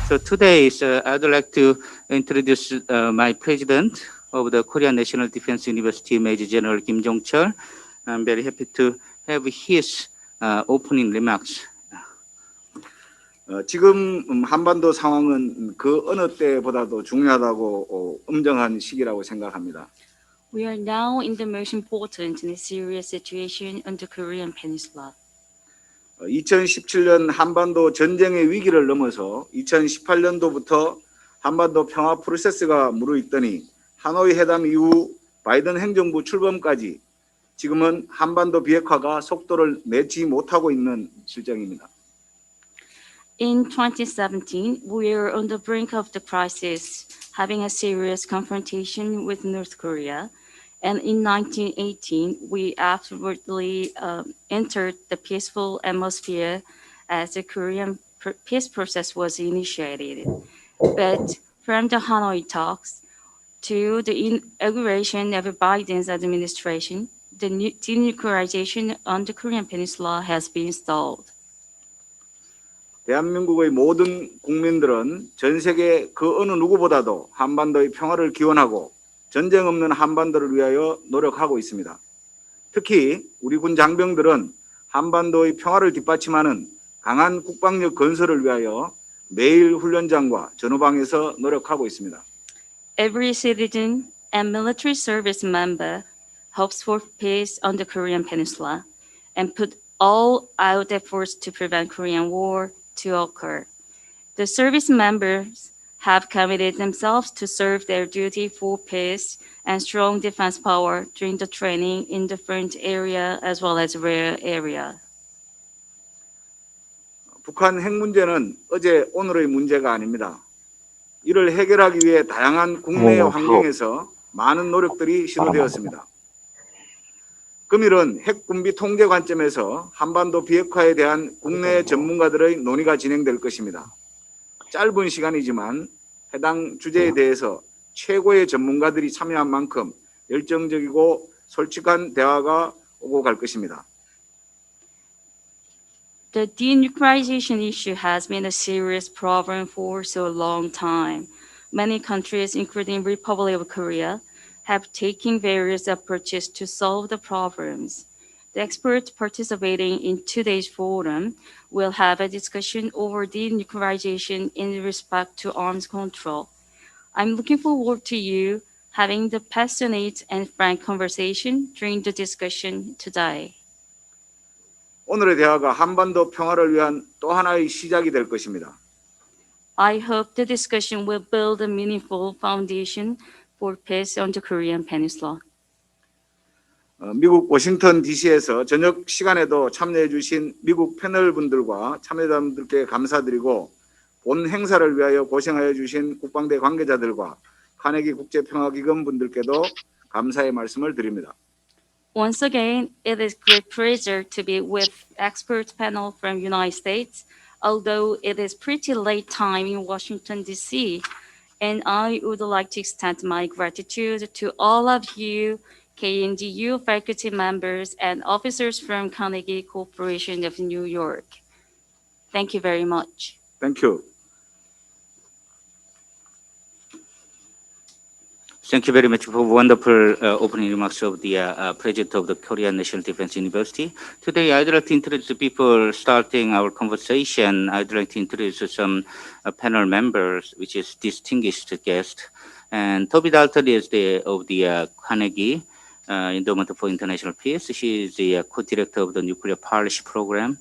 So today, I'd like to introduce my president of the Korean National Defense University, Major General Kim Jong-chul. I'm very happy to have his opening remarks. 지금 한반도 상황은 그 어느 때보다도 중요하다고 엄정한 시기라고 생각합니다. We are now in the most important and serious situation on the Korean Peninsula. 2017년 한반도 전쟁의 위기를 넘어서 2018년도부터 한반도 평화 프로세스가 무르익더니 하노이 회담 이후 바이든 행정부 출범까지 지금은 한반도 비핵화가 속도를 내지 못하고 있는 실정입니다. In 2017, we are on the brink of the crisis, having a serious confrontation with North Korea. And in 1918, we absolutely entered the peaceful atmosphere as the Korean peace process was initiated. But from the Hanoi talks to the inauguration of Biden's administration, the denuclearization on the Korean Peninsula has been stalled. 대한민국의 모든 국민들은 전 세계 그 어느 누구보다도 한반도의 평화를 기원하고 전쟁 없는 한반도를 위하여 노력하고 있습니다. 특히 우리 군 장병들은 한반도의 평화를 뒷받침하는 강한 국방력 건설을 위하여 매일 훈련장과 전후방에서 노력하고 있습니다. Every citizen and military service member hopes for peace on the Korean Peninsula and put all out efforts to prevent Korean War to occur. The service members have committed themselves to serve their duty for peace and strong defense power during the training in the front area as well as rear area. 북한 핵 문제는 어제 오늘의 문제가 아닙니다. 이를 해결하기 위해 다양한 국내 환경에서 많은 노력들이 시도되었습니다. 금일은 핵 군비 통제 관점에서 한반도 비핵화에 대한 국내 전문가들의 논의가 진행될 것입니다. 짧은 시간이지만 해당 주제에 대해서 최고의 전문가들이 참여한 만큼 열정적이고 솔직한 대화가 오고 갈 것입니다. The denuclearization issue has been a serious problem for so long time. Many countries, including Republic of Korea, have taken various approaches to solve the problems. The experts participating in today's forum will have a discussion over denuclearization in respect to arms control. I'm looking forward to you having the passionate and frank conversation during the discussion today. 오늘의 대화가 한반도 평화를 위한 또 하나의 시작이 될 것입니다. I hope the discussion will build a meaningful foundation for peace on the Korean Peninsula. 미국 워싱턴 DC에서 저녁 시간에도 참여해 주신 미국 패널 분들과 참여자분들께 감사드리고 본 행사를 위하여 고생하여 주신 국방대 관계자들과 카네기 국제평화기금 분들께도 감사의 말씀을 드립니다. Once again, it is great pleasure to be with expert panel from United States, although it is pretty late time in Washington, D.C., and I would like to extend my gratitude to all of you, KNDU faculty members and officers from Carnegie Corporation of New York. Thank you very much. Thank you. Thank you very much for wonderful opening remarks of the president of the Korean National Defense University. Today, I'd like to introduce the people starting our conversation. I'd like to introduce some panel members, which is distinguished guest. And Toby Dalton is of the Carnegie Endowment for International Peace. She is the co-director of the Nuclear Policy Program.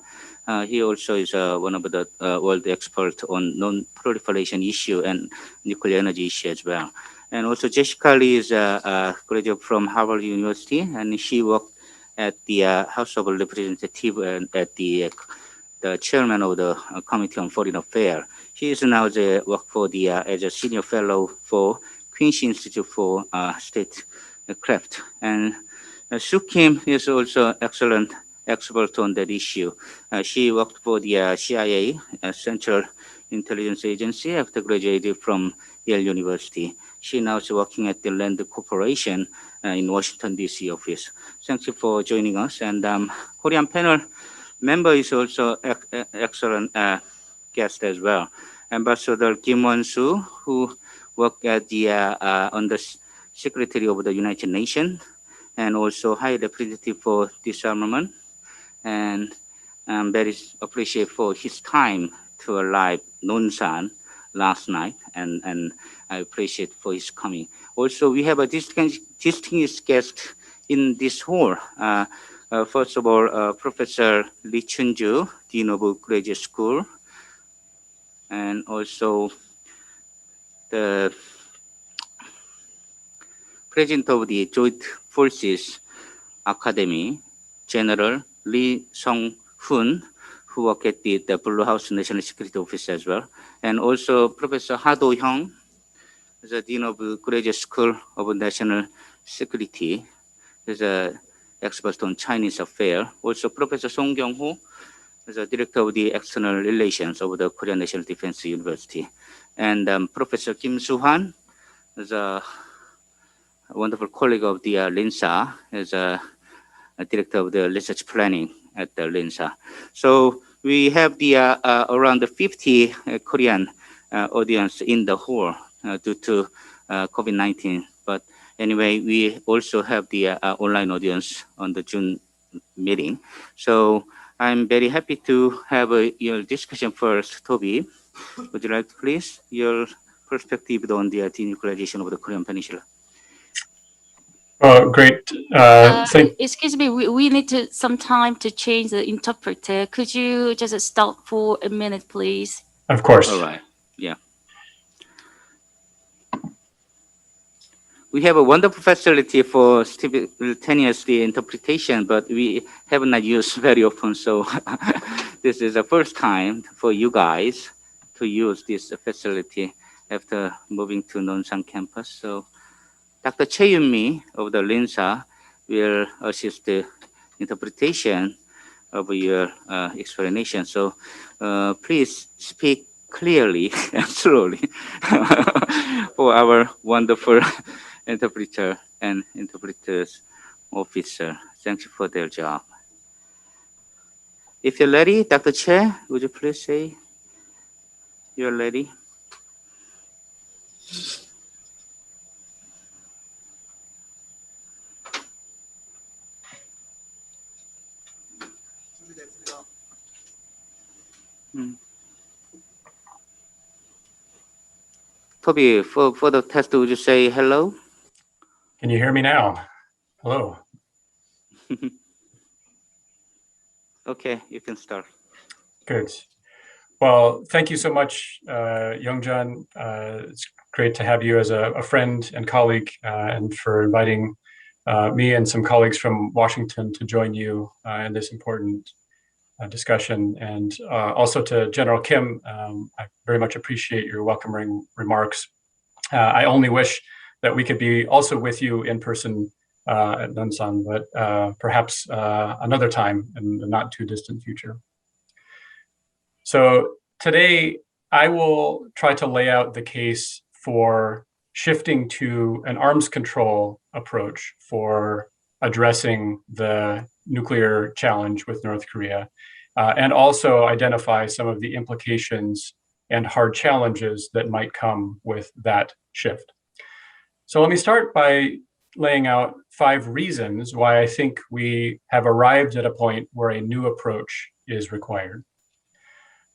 He also is one of the world experts on non-proliferation issue and nuclear energy issue as well. And also Jessica Lee is a graduate from Harvard University, and she worked at the House of Representatives and at the chairman of the Committee on Foreign Affairs. She is now work for the as a senior fellow for Queen's Institute for Statecraft. And Sue Kim is also excellent expert on that issue. She worked for the CIA, Central Intelligence Agency, after graduating from Yale University. She now is working at the Land Corporation in Washington, D.C. office. Thank you for joining us. And Korean panel member is also excellent guest as well. Ambassador Kim Won-soo, who worked at the under Secretary of the United Nations, and also High Representative for Disarmament. And I'm very appreciative for his time to arrive Nonsan last night, and I appreciate for his coming. Also, we have a distinguished guest in this hall. First of all, Professor Lee Chun-ju, Dean of Graduate School, and also the President of the Joint Forces Academy, General Lee Sung-hoon, who worked at the Blue House National Security Office as well, and also Professor Ha Do-hyung, the Dean of Graduate School of National Security, is an expert on Chinese affairs. Also, Professor Song Kyung-ho, the Director of the External Relations of the Korean National Defense University, and Professor Kim Soo-han, is a wonderful colleague of the Rinsa, is a Director of the Research Planning at the Rinsa. So we have the around 50 Korean audience in the hall due to COVID-19. But anyway, we also have the online audience on the June meeting. So I'm very happy to have your discussion first. Toby, would you like to please your perspective on the denuclearization of the Korean Peninsula? Oh, great. Excuse me, we need some time to change the interpreter. Could you just stop for a minute, please? Of course. All right. Yeah. We have a wonderful facility for simultaneous interpretation, but we have not used very often. So this is the first time for you guys to use this facility after moving to Nonsan campus. So Dr. Choi Yun-mi of the Rinsa will assist the interpretation of your explanation. So please speak clearly and slowly for our wonderful interpreter and interpreters officer. Thank you for their job. If you're ready, Dr. Che, would you please say you're ready? Toby, for the test, would you say hello? Can you hear me now? Hello. Okay, you can start. Good. Well, thank you so much, Youngjan. It's great to have you as a friend and colleague, and for inviting me and some colleagues from Washington to join you in this important discussion. And also to General Kim, I very much appreciate your welcoming remarks. I only wish that we could be also with you in person at Nonsan, but perhaps another time in the not too distant future. So today I will try to lay out the case for shifting to an arms control approach for addressing the nuclear challenge with North Korea, and also identify some of the implications and hard challenges that might come with that shift. So let me start by laying out 5 reasons why I think we have arrived at a point where a new approach is required.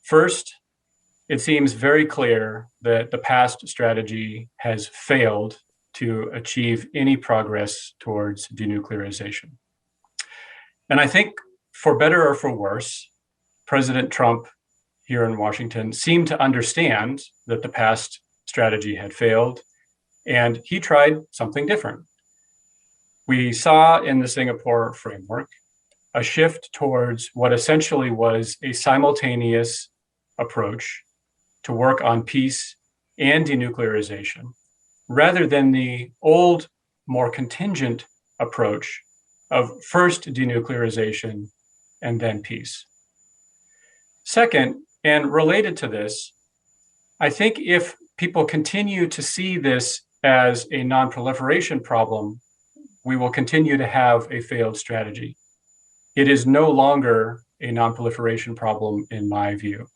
First, it seems very clear that the past strategy has failed to achieve any progress towards denuclearization. And I think, for better or for worse, President Trump here in Washington seemed to understand that the past strategy had failed, and he tried something different. We saw in the Singapore framework a shift towards what essentially was a simultaneous approach to work on peace and denuclearization, rather than the old, more contingent approach of first denuclearization and then peace. Second, and related to this, I think if people continue to see this as a non-proliferation problem, we will continue to have a failed strategy. It is no longer a non-proliferation problem in my view.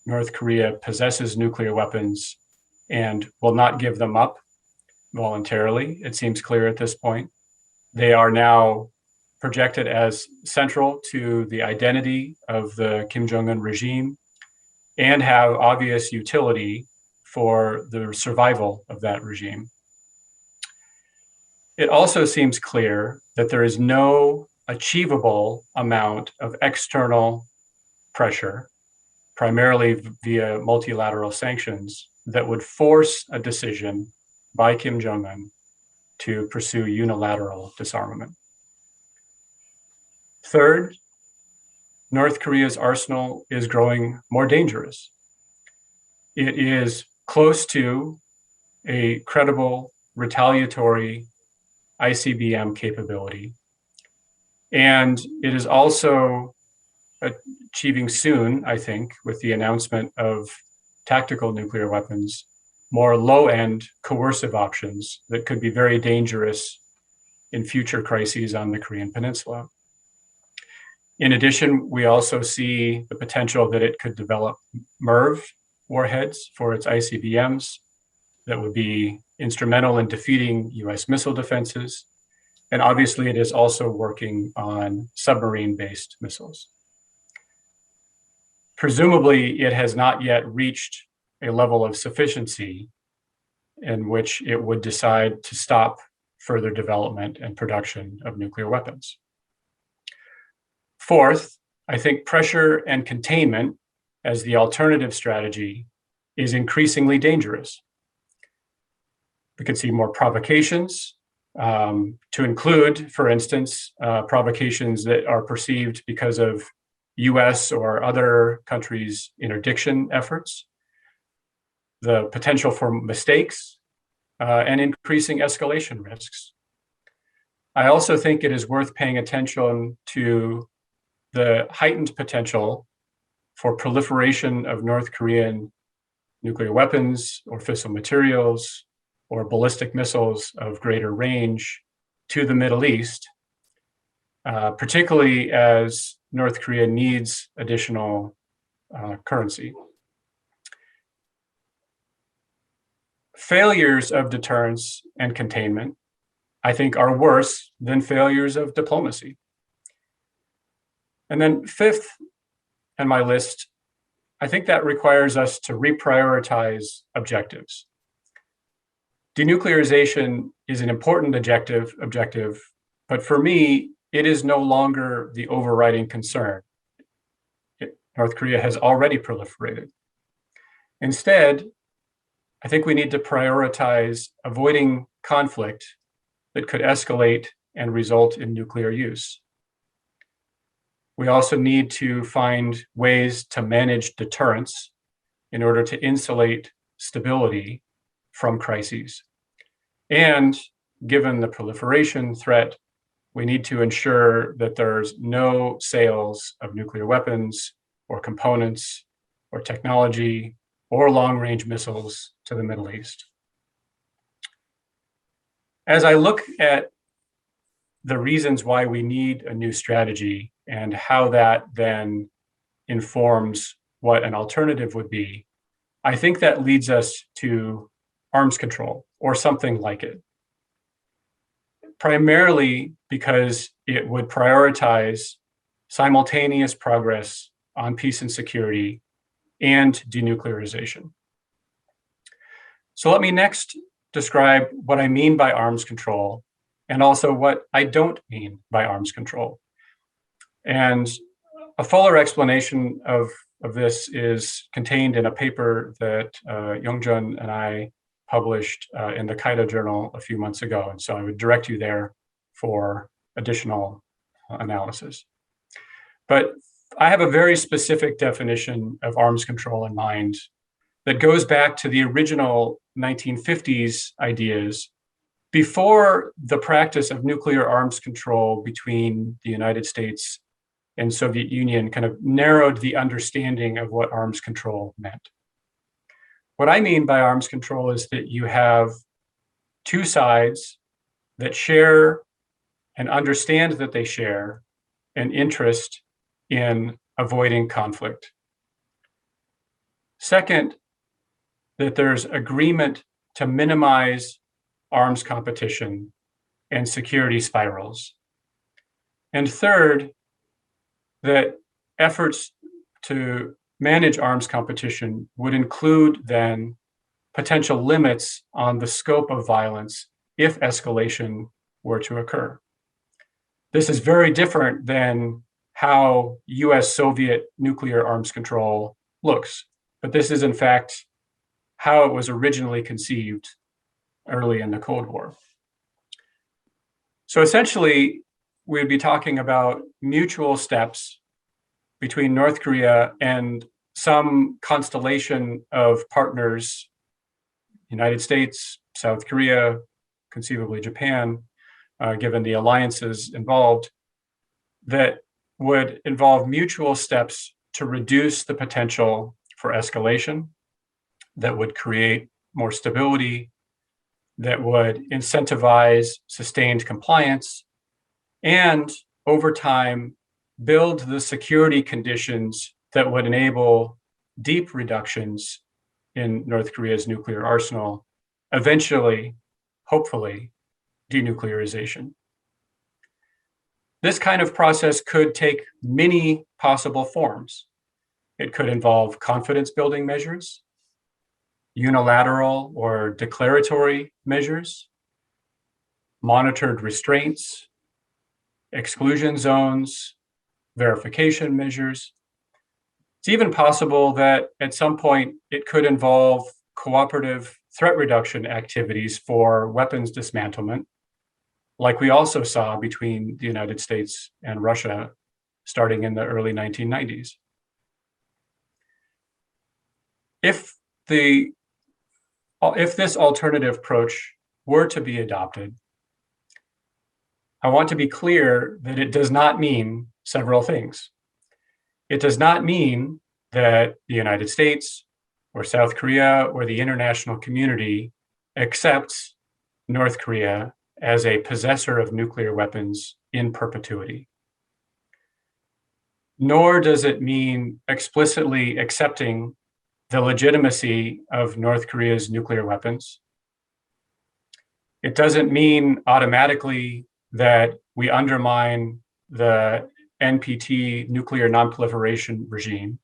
North Korea possesses nuclear weapons and will not give them up voluntarily. It seems clear at this point. They are now projected as central to the identity of the Kim Jong-un regime and have obvious utility for the survival of that regime. It also seems clear that there is no achievable amount of external pressure, primarily via multilateral sanctions, that would force a decision by Kim Jong-un to pursue unilateral disarmament. Third, North Korea's arsenal is growing more dangerous. It is close to a credible retaliatory ICBM capability. And it is also achieving soon, I think, with the announcement of tactical nuclear weapons, more low-end coercive options that could be very dangerous in future crises on the Korean Peninsula. In addition, we also see the potential that it could develop MIRV warheads for its ICBMs that would be instrumental in defeating US missile defenses. And obviously, it is also working on submarine-based missiles. Presumably, it has not yet reached a level of sufficiency in which it would decide to stop further development and production of nuclear weapons. Fourth, I think pressure and containment as the alternative strategy is increasingly dangerous. We could see more provocations, to include, for instance, provocations that are perceived because of US or other countries' interdiction efforts, the potential for mistakes, and increasing escalation risks. I also think it is worth paying attention to the heightened potential for proliferation of North Korean nuclear weapons or fissile materials or ballistic missiles of greater range to the Middle East, particularly as North Korea needs additional currency. Failures of deterrence and containment, I think, are worse than failures of diplomacy. And then fifth on my list, I think that requires us to reprioritize objectives. Denuclearization is an important objective, but for me, it is no longer the overriding concern. North Korea has already proliferated. Instead, I think we need to prioritize avoiding conflict that could escalate and result in nuclear use. We also need to find ways to manage deterrence in order to insulate stability from crises. And given the proliferation threat, we need to ensure that there's no sales of nuclear weapons or components or technology or long-range missiles to the Middle East. As I look at the reasons why we need a new strategy and how that then informs what an alternative would be, I think that leads us to arms control or something like it. Primarily because it would prioritize simultaneous progress on peace and security and denuclearization. So let me next describe what I mean by arms control and also what I don't mean by arms control. And a fuller explanation of this is contained in a paper that Youngjun and I published in the Kaida Journal a few months ago. And so I would direct you there for additional analysis. But I have a very specific definition of arms control in mind that goes back to the original 1950s ideas before the practice of nuclear arms control between the United States and Soviet Union kind of narrowed the understanding of what arms control meant. What I mean by arms control is that you have two sides that share and understand that they share an interest in avoiding conflict. Second, that there's agreement to minimize arms competition and security spirals. And third, that efforts to manage arms competition would include then potential limits on the scope of violence if escalation were to occur. This is very different than how US-Soviet nuclear arms control looks, but this is in fact how it was originally conceived early in the Cold War. So essentially, we'd be talking about mutual steps between North Korea and some constellation of partners, United States, South Korea, conceivably Japan, given the alliances involved, that would involve mutual steps to reduce the potential for escalation, that would create more stability, that would incentivize sustained compliance, and over time, build the security conditions that would enable deep reductions in North Korea's nuclear arsenal, eventually, hopefully, denuclearization. This kind of process could take many possible forms. It could involve confidence building measures, unilateral or declaratory measures, monitored restraints, exclusion zones, verification measures. It's even possible that at some point it could involve cooperative threat reduction activities for weapons dismantlement, like we also saw between the United States and Russia starting in the early 1990s. If this alternative approach were to be adopted, I want to be clear that it does not mean several things. It does not mean that the United States or South Korea or the international community accepts North Korea as a possessor of nuclear weapons in perpetuity. Nor does it mean explicitly accepting the legitimacy of North Korea's nuclear weapons. It doesn't mean automatically that we undermine the NPT nuclear nonproliferation regime.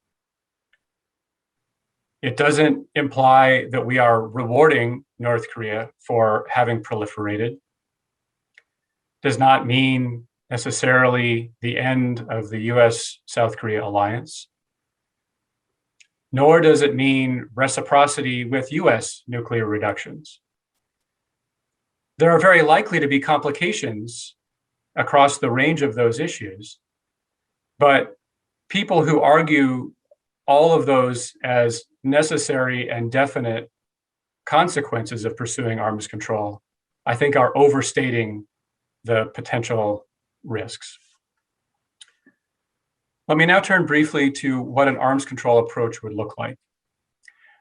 It doesn't imply that we are rewarding North Korea for having proliferated. Does not mean necessarily the end of the US-South Korea alliance. Nor does it mean reciprocity with US nuclear reductions. There are very likely to be complications across the range of those issues, but people who argue all of those as necessary and definite consequences of pursuing arms control, I think are overstating the potential risks. Let me now turn briefly to what an arms control approach would look like.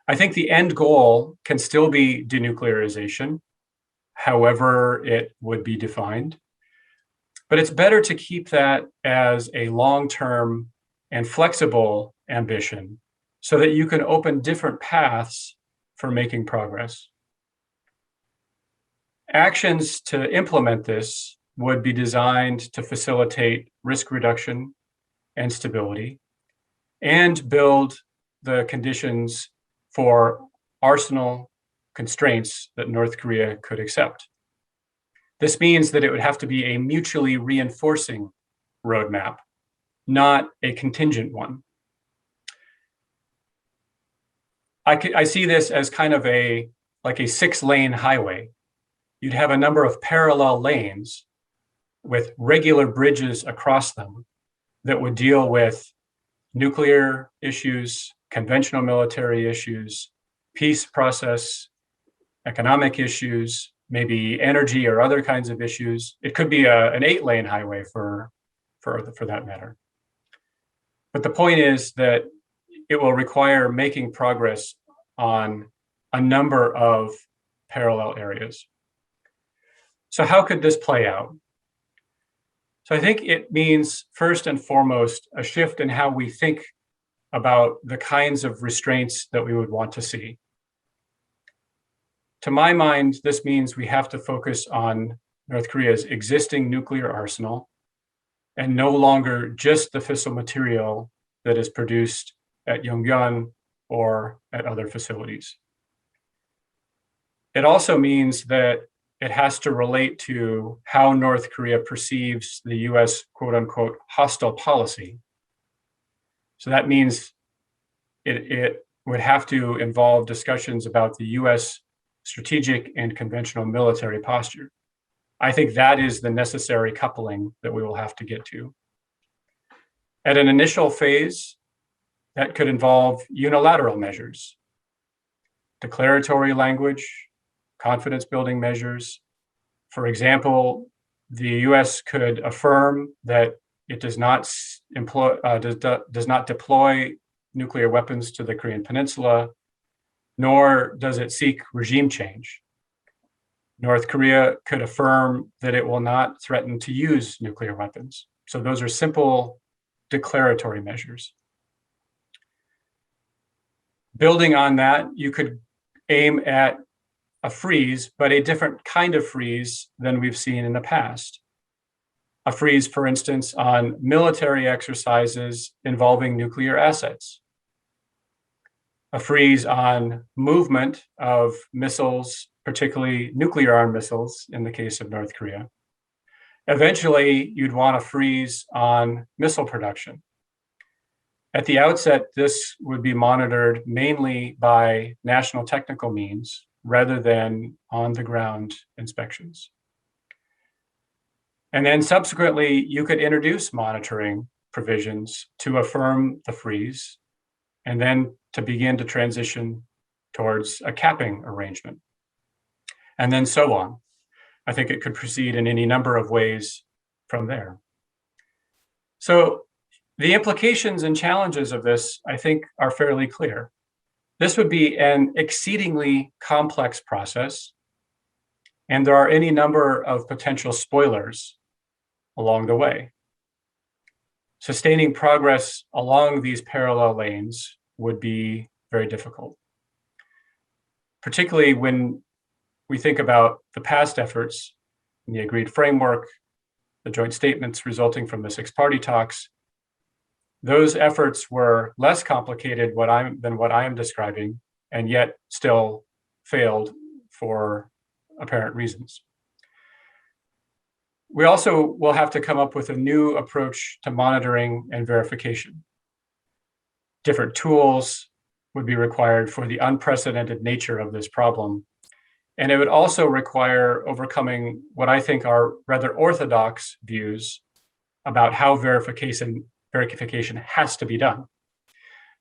I think the end goal can still be denuclearization, however it would be defined. But it's better to keep that as a long-term and flexible ambition so that you can open different paths for making progress. Actions to implement this would be designed to facilitate risk reduction and stability and build the conditions for arsenal constraints that North Korea could accept. This means that it would have to be a mutually reinforcing roadmap, not a contingent one. I see this as kind of like a 6-lane highway. You'd have a number of parallel lanes with regular bridges across them that would deal with nuclear issues, conventional military issues, peace process, economic issues, maybe energy or other kinds of issues. It could be an 8-lane highway for that matter. But the point is that it will require making progress on a number of parallel areas. So how could this play out? So I think it means, first and foremost, a shift in how we think about the kinds of restraints that we would want to see. To my mind, this means we have to focus on North Korea's existing nuclear arsenal and no longer just the fissile material that is produced at Yongbyon or at other facilities. It also means that it has to relate to how North Korea perceives the US quote unquote hostile policy. So that means it would have to involve discussions about the US strategic and conventional military posture. I think that is the necessary coupling that we will have to get to. At an initial phase, that could involve unilateral measures, declaratory language, confidence building measures. For example, the US could affirm that it does not deploy nuclear weapons to the Korean Peninsula, nor does it seek regime change. North Korea could affirm that it will not threaten to use nuclear weapons. So those are simple declaratory measures. Building on that, you could aim at a freeze, but a different kind of freeze than we've seen in the past. A freeze, for instance, on military exercises involving nuclear assets. A freeze on movement of missiles, particularly nuclear-armed missiles in the case of North Korea. Eventually, you'd want a freeze on missile production. At the outset, this would be monitored mainly by national technical means rather than on-the-ground inspections. And then subsequently, you could introduce monitoring provisions to affirm the freeze and then to begin to transition towards a capping arrangement. And then so on. I think it could proceed in any number of ways from there. So the implications and challenges of this, I think, are fairly clear. This would be an exceedingly complex process, and there are any number of potential spoilers along the way. Sustaining progress along these parallel lanes would be very difficult, particularly when we think about the past efforts in the agreed framework, the joint statements resulting from the six-party talks. Those efforts were less complicated than what I am describing, and yet still failed for apparent reasons. We also will have to come up with a new approach to monitoring and verification. Different tools would be required for the unprecedented nature of this problem. And it would also require overcoming what I think are rather orthodox views about how verification has to be done.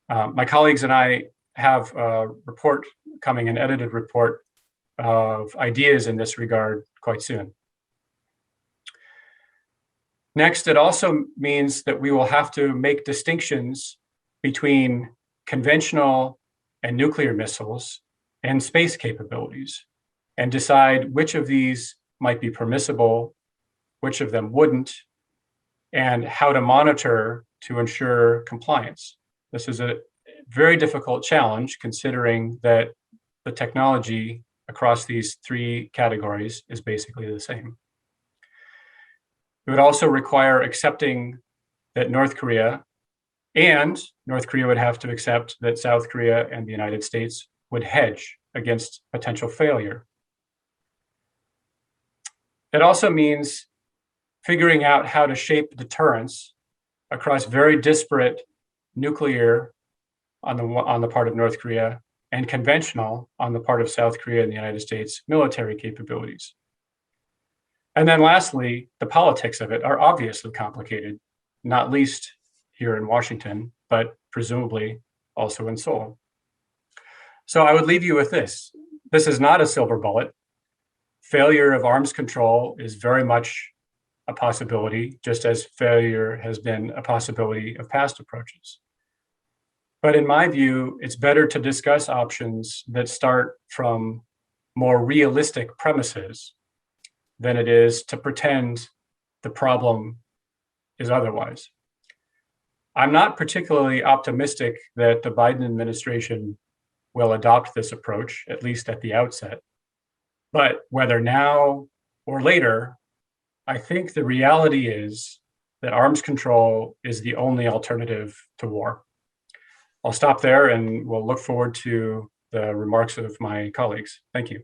My colleagues and I have a report coming, an edited report of ideas in this regard quite soon. Next, it also means that we will have to make distinctions between conventional and nuclear missiles and space capabilities and decide which of these might be permissible, which of them wouldn't, and how to monitor to ensure compliance. This is a very difficult challenge considering that the technology across these three categories is basically the same. It would also require accepting that North Korea would have to accept that South Korea and the United States would hedge against potential failure. It also means figuring out how to shape deterrence across very disparate nuclear on the part of North Korea and conventional on the part of South Korea and the United States military capabilities. And then lastly, the politics of it are obviously complicated, not least here in Washington, but presumably also in Seoul. So I would leave you with this. This is not a silver bullet. Failure of arms control is very much a possibility, just as failure has been a possibility of past approaches. But in my view, it's better to discuss options that start from more realistic premises than it is to pretend the problem is otherwise. I'm not particularly optimistic that the Biden administration will adopt this approach, at least at the outset. But whether now or later, I think the reality is that arms control is the only alternative to war. I'll stop there and we'll look forward to the remarks of my colleagues. Thank you.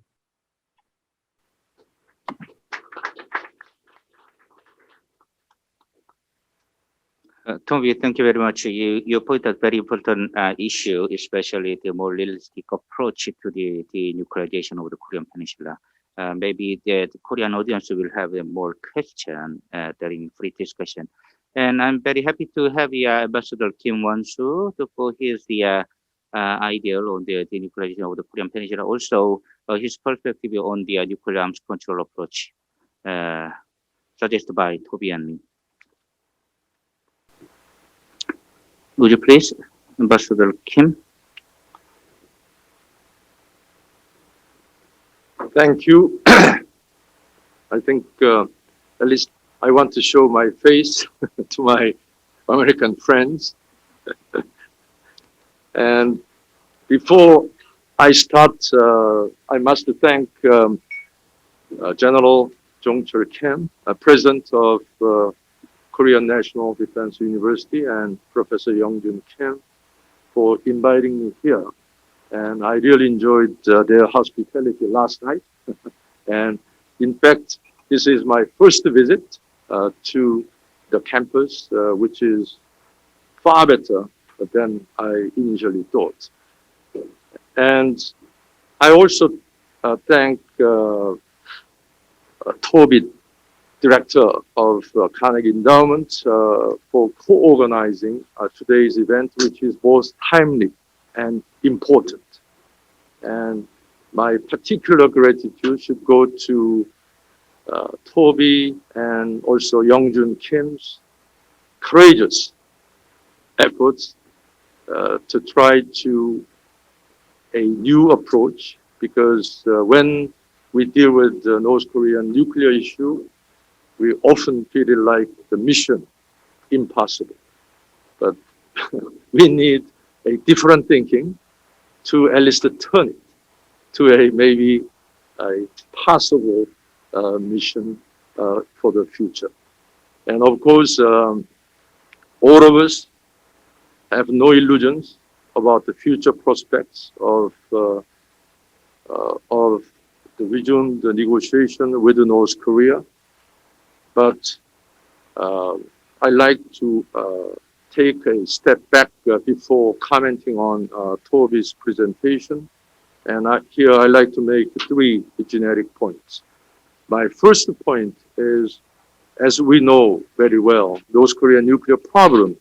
Tommy, thank you very much. You pointed out very important issue, especially the more realistic approach to the denuclearization of the Korean Peninsula. Maybe the Korean audience will have more question during free discussion. And I'm very happy to have Ambassador Kim Won-soo for his idea on the denuclearization of the Korean Peninsula. Also, his perspective on the nuclear arms control approach suggested by Toby and me. Would you please, Ambassador Kim? Thank you. I think at least I want to show my face to my American friends. And before I start, I must thank General Jong-chul Kim, President of Korean National Defense University, and Professor Young-jun Kim for inviting me here. And I really enjoyed their hospitality last night. And in fact, this is my first visit to the campus, which is far better than I initially thought. And I also thank Toby, Director of Carnegie Endowment, for co-organizing today's event, which is both timely and important. And my particular gratitude should go to Toby and also Young-jun Kim's courageous efforts to try to a new approach, because when we deal with the North Korean nuclear issue, we often feel it like the mission impossible. But we need a different thinking to at least turn it to a maybe a possible mission for the future. And of course, all of us have no illusions about the future prospects of the resumed negotiation with North Korea. But I like to take a step back before commenting on Toby's presentation. And here I like to make three generic points. My first point is, as we know very well, North Korean nuclear problem,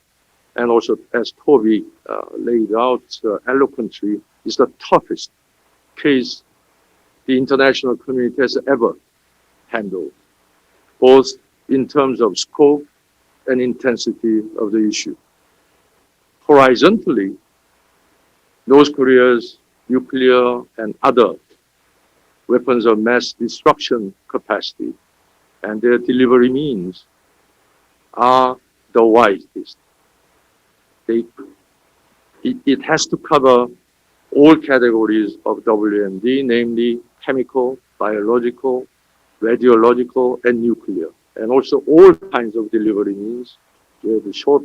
and also as Toby laid out eloquently, is the toughest case the international community has ever handled, both in terms of scope and intensity of the issue. Horizontally, North Korea's nuclear and other weapons of mass destruction capacity and their delivery means are the widest. It has to cover all categories of WMD, namely chemical, biological, radiological, and nuclear, and also all kinds of delivery means, with short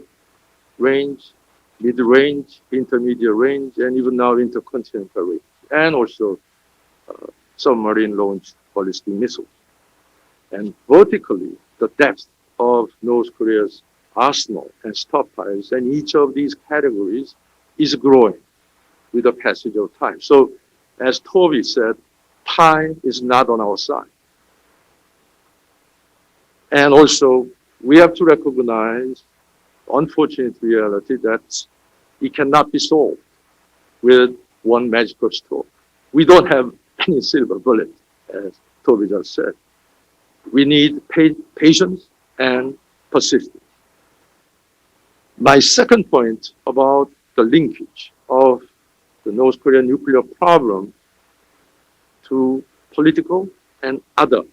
range, mid-range, intermediate range, and even now intercontinental range, and also submarine-launched ballistic missiles. And vertically, the depth of North Korea's arsenal and stockpiles, and each of these categories is growing with the passage of time. So, as Toby said, time is not on our side. And also, we have to recognize unfortunate reality that it cannot be solved with one magical stroke. We don't have any silver bullet, as Toby just said. We need patience and persistence. My second point about the linkage of the North Korean nuclear problem to political and other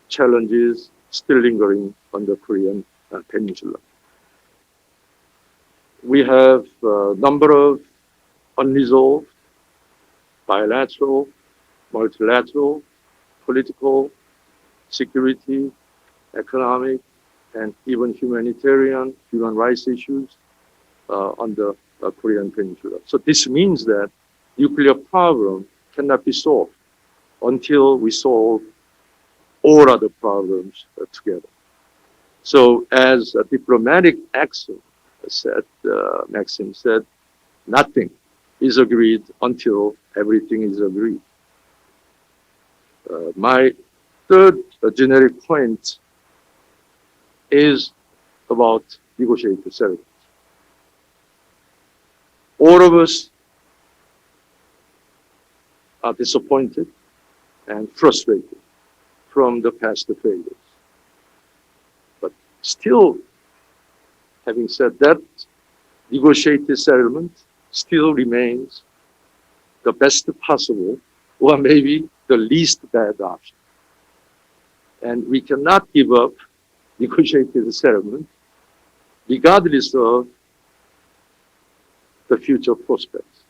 challenges still lingering on the Korean Peninsula. we have a number of unresolved bilateral, multilateral, political, security, economic, and even humanitarian, human rights issues on the Korean Peninsula. So this means that nuclear problem cannot be solved until we solve all other problems together. So as a diplomatic action said, Maxim said, nothing is agreed until everything is agreed. My third generic point is about negotiated settlement. All of us are disappointed and frustrated from the past failures. But still, having said that, negotiated settlement still remains the best possible, or maybe the least bad option. And we cannot give up negotiated settlement regardless of the future prospects.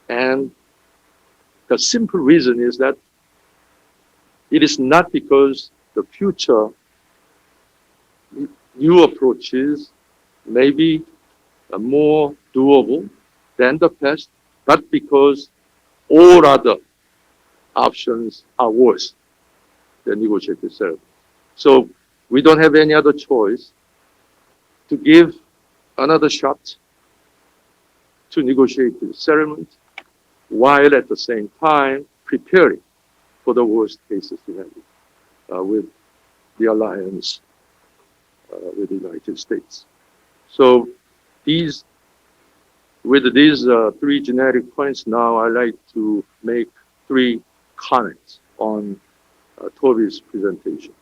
And the simple reason is that it is not because the future new approaches may be more doable than the past, but because all other options are worse than negotiated settlement. So we don't have any other choice to give another shot to negotiated settlement while at the same time preparing for the worst case scenario with the alliance with the United States. So with these three generic points now, I'd like to make three comments on Toby's presentation.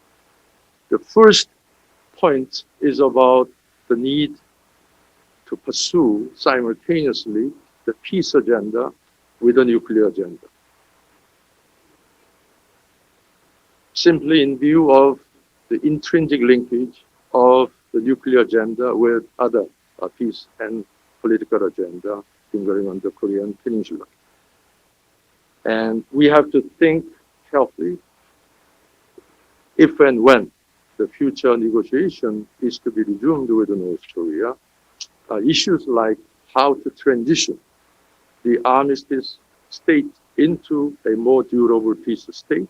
The first point is about the need to pursue simultaneously the peace agenda with the nuclear agenda. Simply in view of the intrinsic linkage of the nuclear agenda with other peace and political agenda fingering on the Korean Peninsula. And we have to think carefully if and when the future negotiation is to be resumed with North Korea, issues like how to transition the armistice state into a more durable peace state,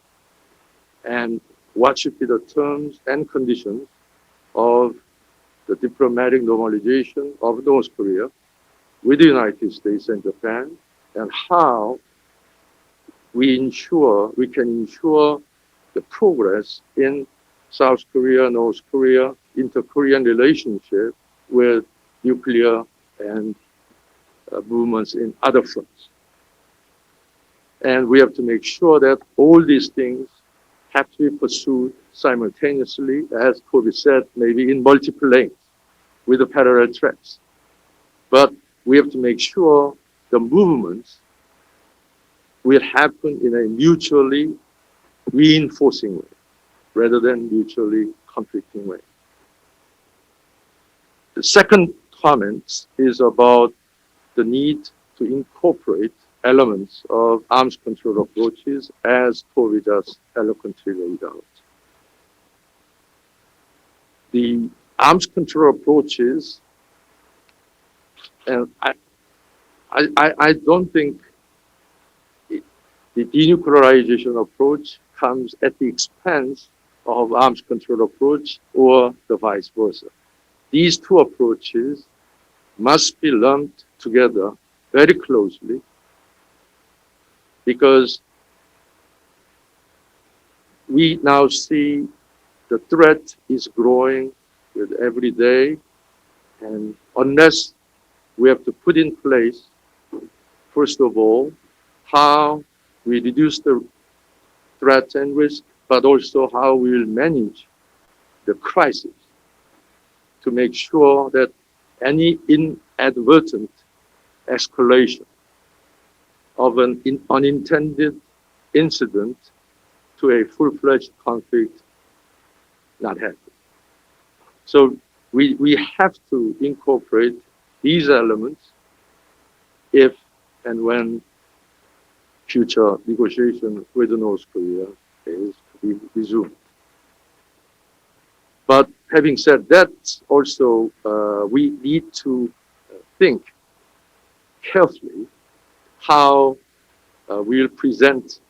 and what should be the terms and conditions of the diplomatic normalization of North Korea with the United States and Japan, and how we can ensure the progress in South Korea, North Korea, inter-Korean relationship with nuclear and movements in other fronts. And we have to make sure that all these things have to be pursued simultaneously, as Kobe said, maybe in multiple lanes with the parallel tracks. But we have to make sure the movements will happen in a mutually reinforcing way rather than mutually conflicting way. The second comment is about the need to incorporate elements of arms control approaches as Toby just eloquently laid out. The arms control approaches, and I don't think the denuclearization approach comes at the expense of arms control approach or the vice versa. These two approaches must be lumped together very closely, because we now see the threat is growing with every day, and unless we have to put in place, first of all, how we reduce the threat and risk, but also how we will manage the crisis to make sure that any inadvertent escalation of an unintended incident to a full-fledged conflict not happen. So we have to incorporate these elements if and when future negotiation with North Korea is to be resumed. But having said that, also we need to think carefully how we'll present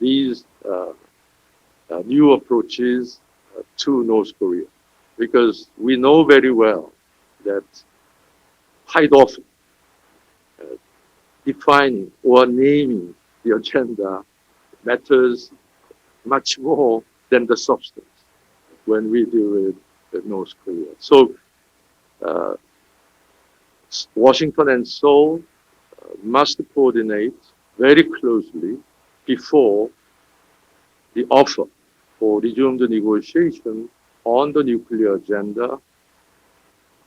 these new approaches to North Korea, because we know very well that quite often defining or naming the agenda matters much more than the substance when we deal with North Korea. So Washington and Seoul must coordinate very closely before the offer for resumed negotiation on the nuclear agenda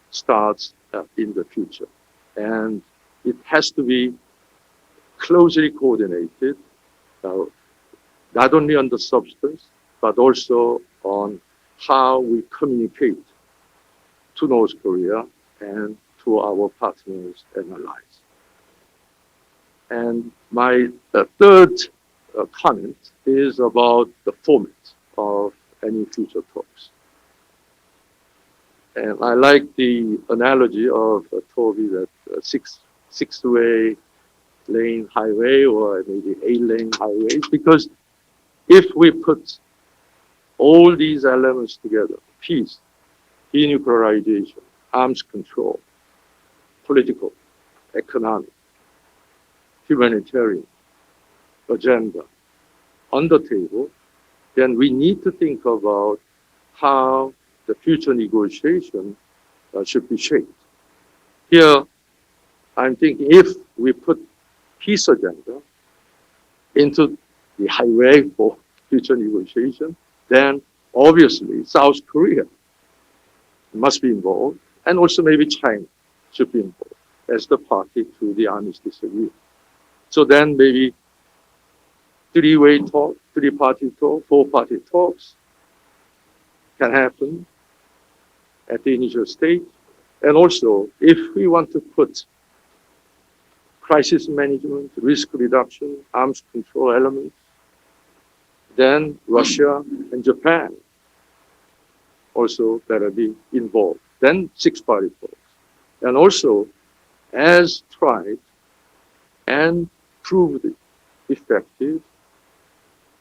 starts in the future. And it has to be closely coordinated, not only on the substance, but also on how we communicate to North Korea and to our partners and allies. And my third comment is about the format of any future talks. And I like the analogy of Toby that six-way lane highway or maybe 8-lane highways, because if we put all these elements together, peace, denuclearization, arms control, political, economic, humanitarian agenda on the table, then we need to think about how the future negotiation should be shaped. Here, I'm thinking if we put peace agenda into the highway for future negotiation, then obviously South Korea must be involved, and also maybe China should be involved as the party to the armistice agreement. So then maybe three-way talk, three-party talk, four-party talks can happen at the initial stage. And also, if we want to put crisis management, risk reduction, arms control elements, then Russia and Japan also better be involved. Then six-party talks. And also, as tried and proved effective,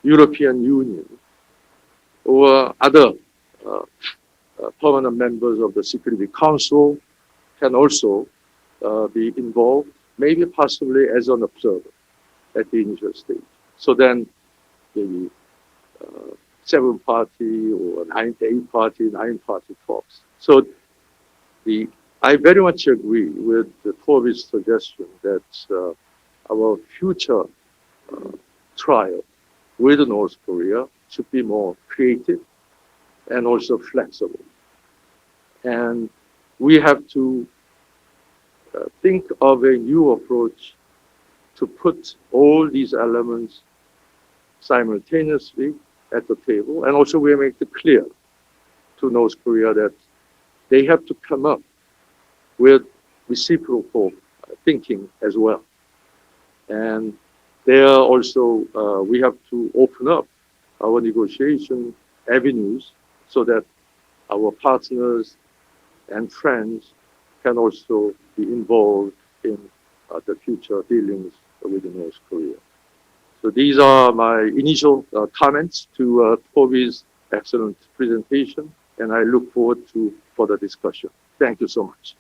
European Union or other permanent members of the Security Council can also be involved, maybe possibly as an observer at the initial stage. So then maybe 7-party or 8-party, 9-party talks. So I very much agree with Toby's suggestion that our future trial with North Korea should be more creative and also flexible. And we have to think of a new approach to put all these elements simultaneously at the table. And also we make it clear to North Korea that they have to come up with reciprocal thinking as well. And there also, we have to open up our negotiation avenues so that our partners and friends can also be involved in the future dealings with North Korea. So these are my initial comments to Toby's excellent presentation, and I look forward to further discussion. Thank you so much.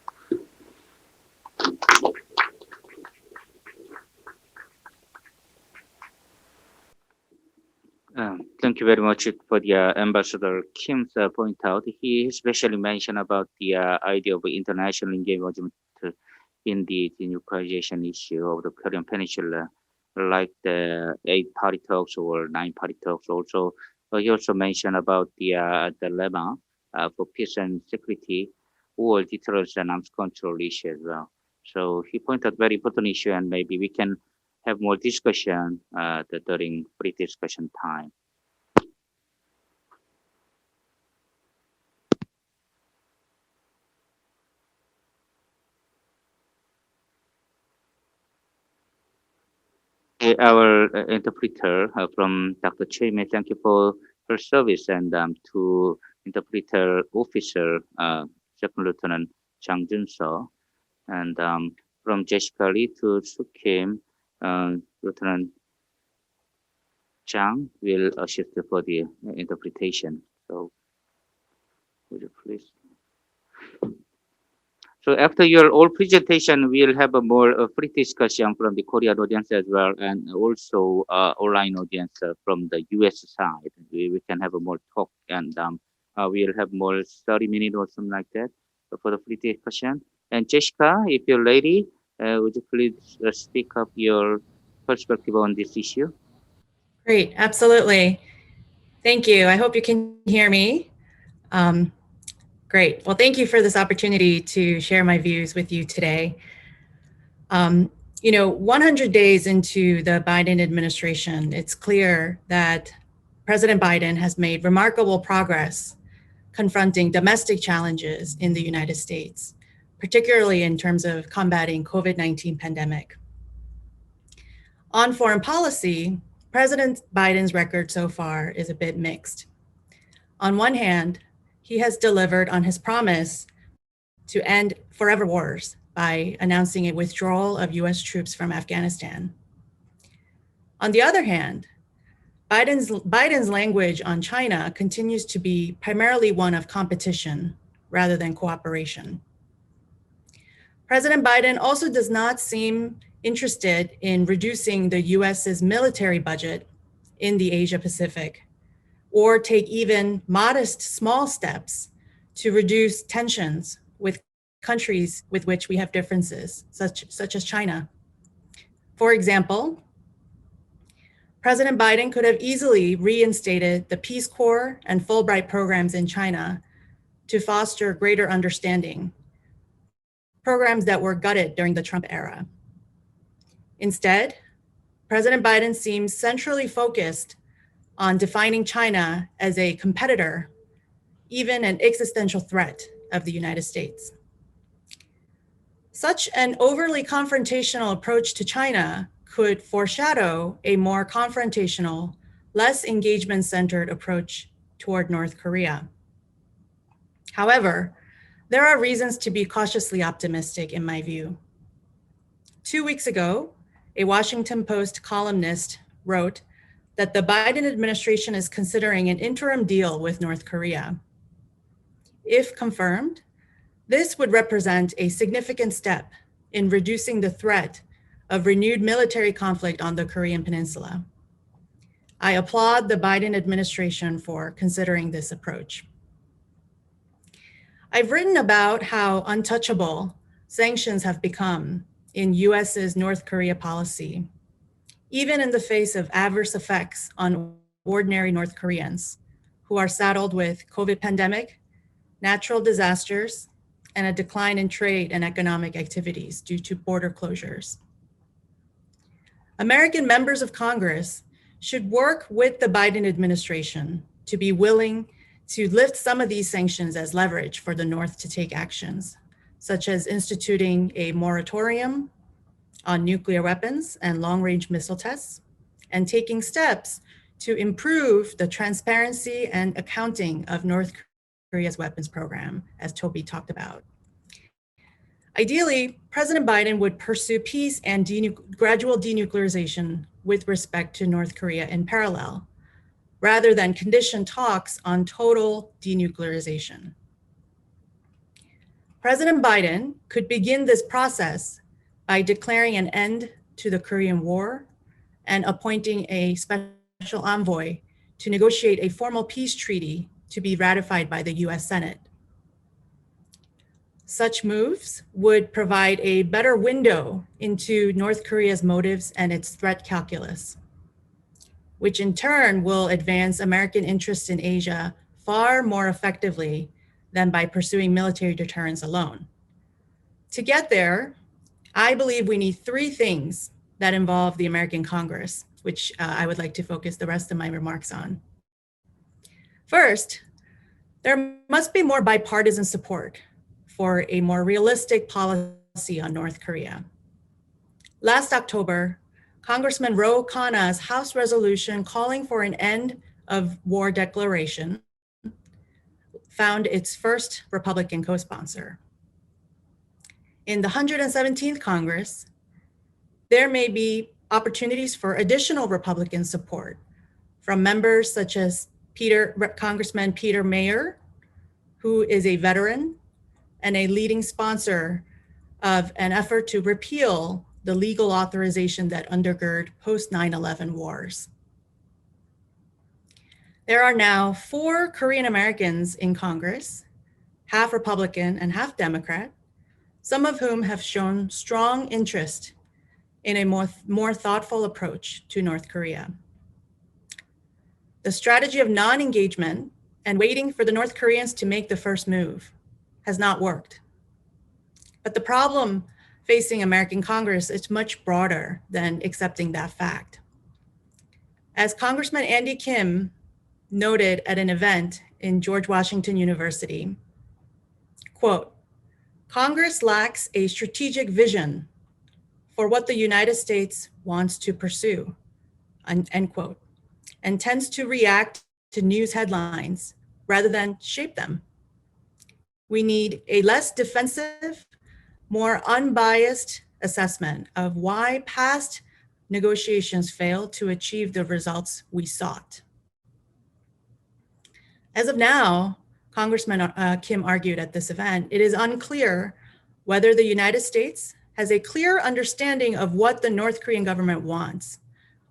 Thank you very much for the Ambassador Kim's point out. He especially mentioned about the idea of international engagement in the denuclearization issue of the Korean Peninsula, like the 8-party talks or 9-party talks. Also, he also mentioned about the dilemma for peace and security or deterrence and arms control issue as well. So he pointed out very important issue, and maybe we can have more discussion during free discussion time. our interpreter from Dr. Choi Mei, thank you for her service, and to interpreter officer, Second Lieutenant Chang Jun-seo, and from Jessica Lee to Sukim, Lieutenant Chang will assist for the interpretation. So, would you please? So after your all presentation, we'll have a more free discussion from the Korean audience as well, and also online audience from the US side. We can have a more talk, and we'll have more 30 minutes or something like that for the free discussion. And Jessica, if you're ready, would you please speak up your perspective on this issue? Great, absolutely. Thank you. I hope you can hear me. Great. Well, thank you for this opportunity to share my views with you today. 100 days into the Biden administration, it's clear that President Biden has made remarkable progress confronting domestic challenges in the United States, particularly in terms of combating COVID-19 pandemic. On foreign policy, President Biden's record so far is a bit mixed. On one hand, he has delivered on his promise to end forever wars by announcing a withdrawal of US troops from Afghanistan. On the other hand, Biden's language on China continues to be primarily one of competition rather than cooperation. President Biden also does not seem interested in reducing the US's military budget in the Asia Pacific, or take even modest small steps to reduce tensions with countries with which we have differences, such as China. For example, President Biden could have easily reinstated the Peace Corps and Fulbright programs in China to foster greater understanding, programs that were gutted during the Trump era. Instead, President Biden seems centrally focused on defining China as a competitor, even an existential threat of the United States. Such an overly confrontational approach to China could foreshadow a more confrontational, less engagement-centered approach toward North Korea. However, there are reasons to be cautiously optimistic in my view. 2 weeks ago, a Washington Post columnist wrote that the Biden administration is considering an interim deal with North Korea. If confirmed, this would represent a significant step in reducing the threat of renewed military conflict on the Korean Peninsula. I applaud the Biden administration for considering this approach. I've written about how untouchable sanctions have become in US's North Korea policy, even in the face of adverse effects on ordinary North Koreans who are saddled with COVID pandemic, natural disasters, and a decline in trade and economic activities due to border closures. American members of Congress should work with the Biden administration to be willing to lift some of these sanctions as leverage for the North to take actions, such as instituting a moratorium on nuclear weapons and long-range missile tests, and taking steps to improve the transparency and accounting of North Korea's weapons program, as Toby talked about. Ideally, President Biden would pursue peace and gradual denuclearization with respect to North Korea in parallel, rather than condition talks on total denuclearization. President Biden could begin this process by declaring an end to the Korean War and appointing a special envoy to negotiate a formal peace treaty to be ratified by the US Senate. Such moves would provide a better window into North Korea's motives and its threat calculus, which in turn will advance American interests in Asia far more effectively than by pursuing military deterrence alone. To get there, I believe we need 3 things that involve the American Congress, which I would like to focus the rest of my remarks on. First, there must be more bipartisan support for a more realistic policy on North Korea. Last October, Congressman Ro Khanna's House resolution calling for an end of war declaration found its first Republican co-sponsor. In the 117th Congress, there may be opportunities for additional Republican support from members such as Congressman Peter Mayer, who is a veteran and a leading sponsor of an effort to repeal the legal authorization that undergird post 9/11 wars. There are now 4 Korean Americans in Congress, half Republican and half Democrat, some of whom have shown strong interest in a more thoughtful approach to North Korea. The strategy of non-engagement and waiting for the North Koreans to make the first move has not worked. But the problem facing American Congress is much broader than accepting that fact. As Congressman Andy Kim noted at an event in George Washington University, quote, "Congress lacks a strategic vision for what the United States wants to pursue," end quote, and tends to react to news headlines rather than shape them. We need a less defensive, more unbiased assessment of why past negotiations failed to achieve the results we sought. As of now, Congressman Kim argued at this event, it is unclear whether the United States has a clear understanding of what the North Korean government wants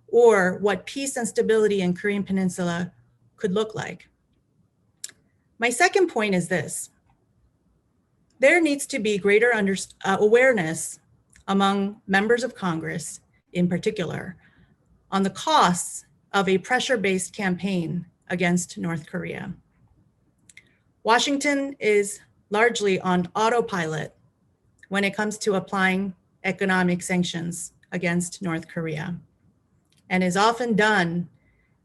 or what peace and stability in Korean Peninsula could look like. My second point is this. There needs to be greater awareness among members of Congress, in particular, on the costs of a pressure-based campaign against North Korea. Washington is largely on autopilot when it comes to applying economic sanctions against North Korea, and is often done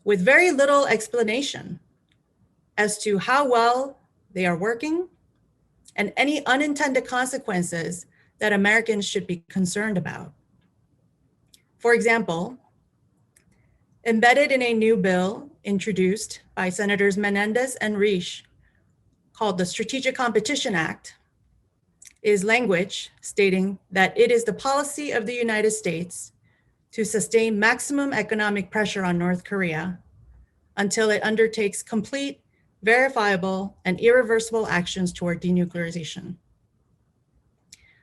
with very little explanation as to how well they are working and any unintended consequences that Americans should be concerned about. For example, embedded in a new bill introduced by Senators Menendez and Risch called the Strategic Competition Act is language stating that it is the policy of the United States to sustain maximum economic pressure on North Korea until it undertakes complete, verifiable, and irreversible actions toward denuclearization.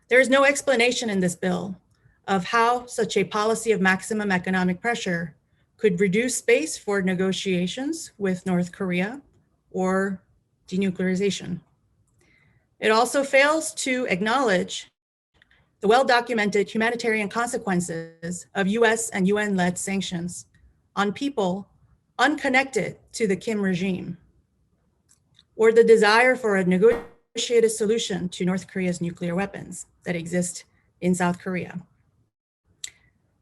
There is no explanation in this bill of how such a policy of maximum economic pressure could reduce space for negotiations with North Korea or denuclearization. It also fails to acknowledge the well-documented humanitarian consequences of US and UN-led sanctions on people unconnected to the Kim regime, or the desire for a negotiated solution to North Korea's nuclear weapons that exist in South Korea.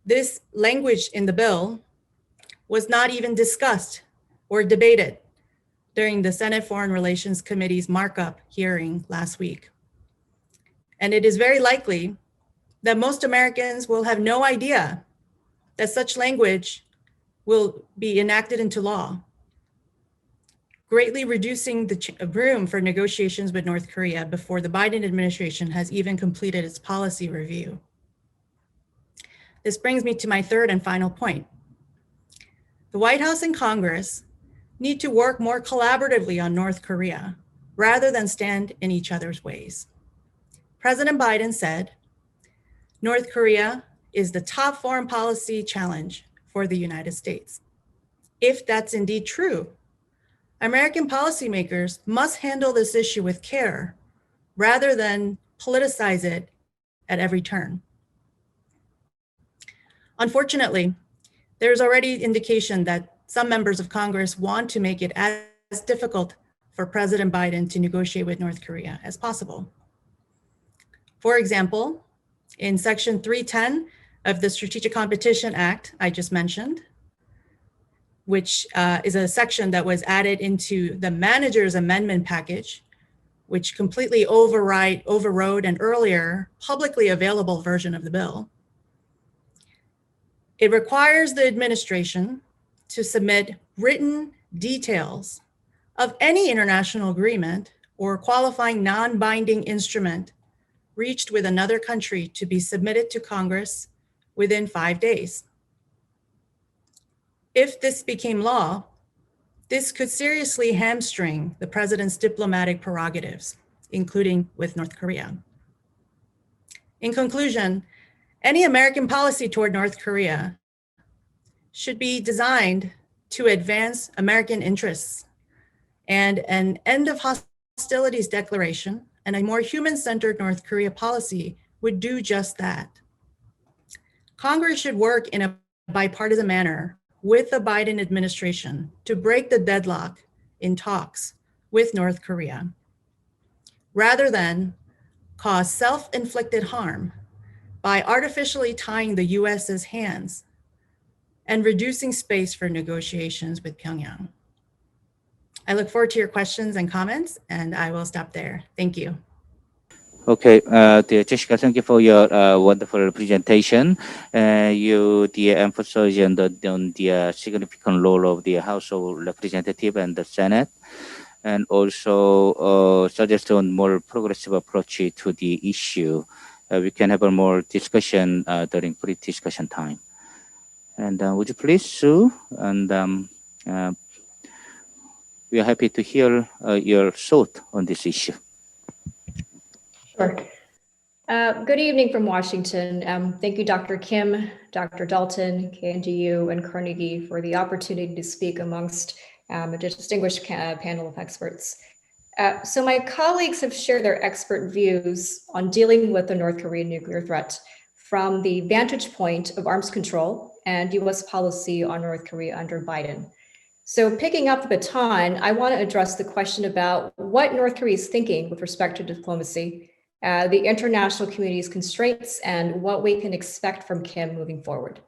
This language in the bill was not even discussed or debated during the Senate Foreign Relations Committee's markup hearing last week. And it is very likely that most Americans will have no idea that such language will be enacted into law, greatly reducing the room for negotiations with North Korea before the Biden administration has even completed its policy review. This brings me to my third and final point. The White House and Congress need to work more collaboratively on North Korea rather than stand in each other's ways. President Biden said, North Korea is the top foreign policy challenge for the United States. If that's indeed true, American policymakers must handle this issue with care rather than politicize it at every turn. Unfortunately, there's already indication that some members of Congress want to make it as difficult for President Biden to negotiate with North Korea as possible. For example, in Section 310 of the Strategic Competition Act I just mentioned, which is a section that was added into the manager's amendment package, which completely overrode an earlier publicly available version of the bill. It requires the administration to submit written details of any international agreement or qualifying non-binding instrument reached with another country to be submitted to Congress within 5 days. If this became law, this could seriously hamstring the president's diplomatic prerogatives, including with North Korea. In conclusion, any American policy toward North Korea should be designed to advance American interests, and an end of hostilities declaration and a more human-centered North Korea policy would do just that. Congress should work in a bipartisan manner with the Biden administration to break the deadlock in talks with North Korea, rather than cause self-inflicted harm by artificially tying the US's hands and reducing space for negotiations with Pyongyang. I look forward to your questions and comments, and I will stop there. Thank you. Okay, dear Jessica, thank you for your wonderful presentation. You emphasized on the significant role of the House of Representatives and the Senate, and also suggest on more progressive approach to the issue. We can have a more discussion during pre-discussion time. And would you please, Sue, and we are happy to hear your thought on this issue. Sure. Good evening from Washington. Thank you, Dr. Kim, Dr. Dalton, KNDU, and Carnegie for the opportunity to speak amongst a distinguished panel of experts. So my colleagues have shared their expert views on dealing with the North Korean nuclear threat from the vantage point of arms control and US policy on North Korea under Biden. So picking up the baton, I want to address the question about what North Korea is thinking with respect to diplomacy, the international community's constraints, and what we can expect from Kim moving forward.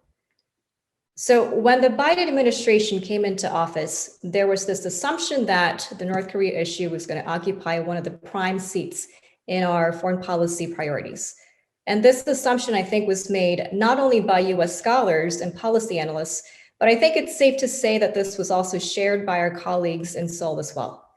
So when the Biden administration came into office, there was this assumption that the North Korea issue was going to occupy one of the prime seats in our foreign policy priorities. And this assumption, I think, was made not only by US scholars and policy analysts, but I think it's safe to say that this was also shared by our colleagues in Seoul as well.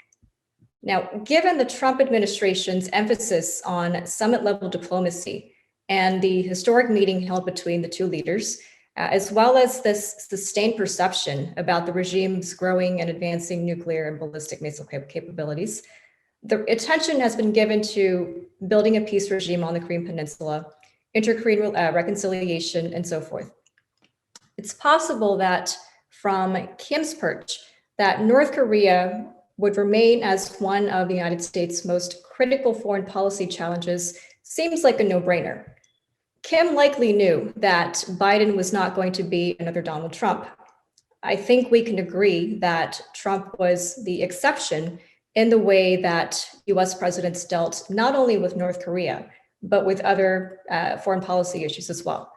Now, given the Trump administration's emphasis on summit-level diplomacy and the historic meeting held between the two leaders, as well as this sustained perception about the regime's growing and advancing nuclear and ballistic missile capabilities, the attention has been given to building a peace regime on the Korean Peninsula, inter-Korean reconciliation, and so forth. It's possible that from Kim's perch, that North Korea would remain as one of the United States' most critical foreign policy challenges seems like a no-brainer. Kim likely knew that Biden was not going to be another Donald Trump. I think we can agree that Trump was the exception in the way that US presidents dealt not only with North Korea, but with other foreign policy issues as well.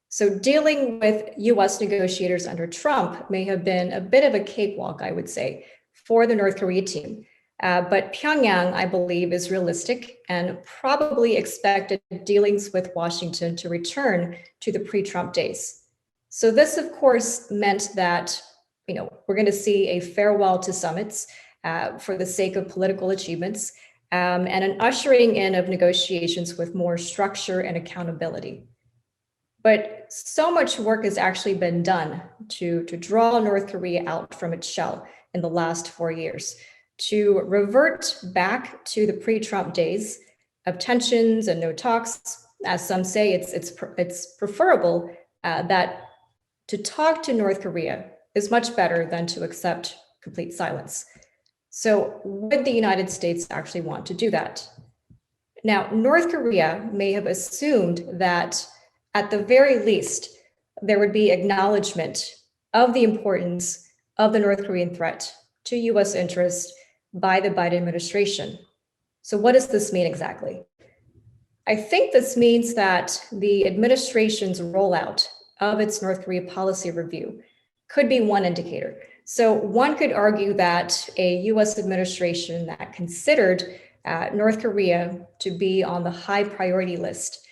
So dealing with US negotiators under Trump may have been a bit of a cakewalk, I would say, for the North Korea team. But Pyongyang, I believe, is realistic and probably expected dealings with Washington to return to the pre-Trump days. So this, of course, meant that we're going to see a farewell to summits for the sake of political achievements and an ushering in of negotiations with more structure and accountability. But so much work has actually been done to draw North Korea out from its shell in the last 4 years, to revert back to the pre-Trump days of tensions and no talks. As some say, it's preferable that to talk to North Korea is much better than to accept complete silence. So would the United States actually want to do that? Now, North Korea may have assumed that at the very least, there would be acknowledgement of the importance of the North Korean threat to US interests by the Biden administration. So what does this mean exactly? I think this means that the administration's rollout of its North Korea policy review could be one indicator. So one could argue that a US administration that considered North Korea to be on the high priority list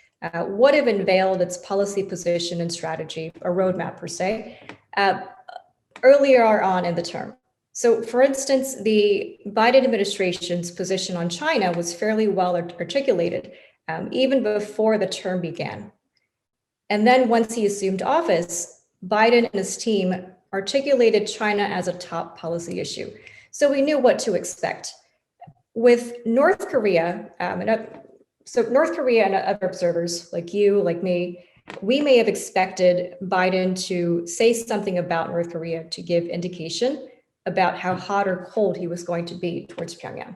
would have unveiled its policy position and strategy, a roadmap per se, earlier on in the term. So for instance, the Biden administration's position on China was fairly well articulated even before the term began. And then once he assumed office, Biden and his team articulated China as a top policy issue. So we knew what to expect. With North Korea, North Korea and other observers like you, like me, we may have expected Biden to say something about North Korea to give indication about how hot or cold he was going to be towards Pyongyang.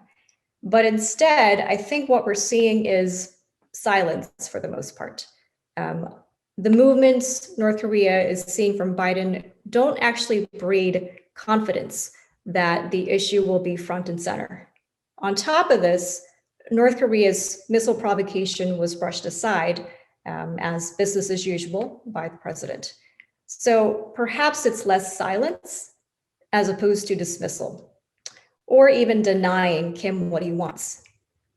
But instead, I think what we're seeing is silence for the most part. The movements North Korea is seeing from Biden don't actually breed confidence that the issue will be front and center. On top of this, North Korea's missile provocation was brushed aside as business as usual by the president. So perhaps it's less silence as opposed to dismissal, or even denying Kim what he wants.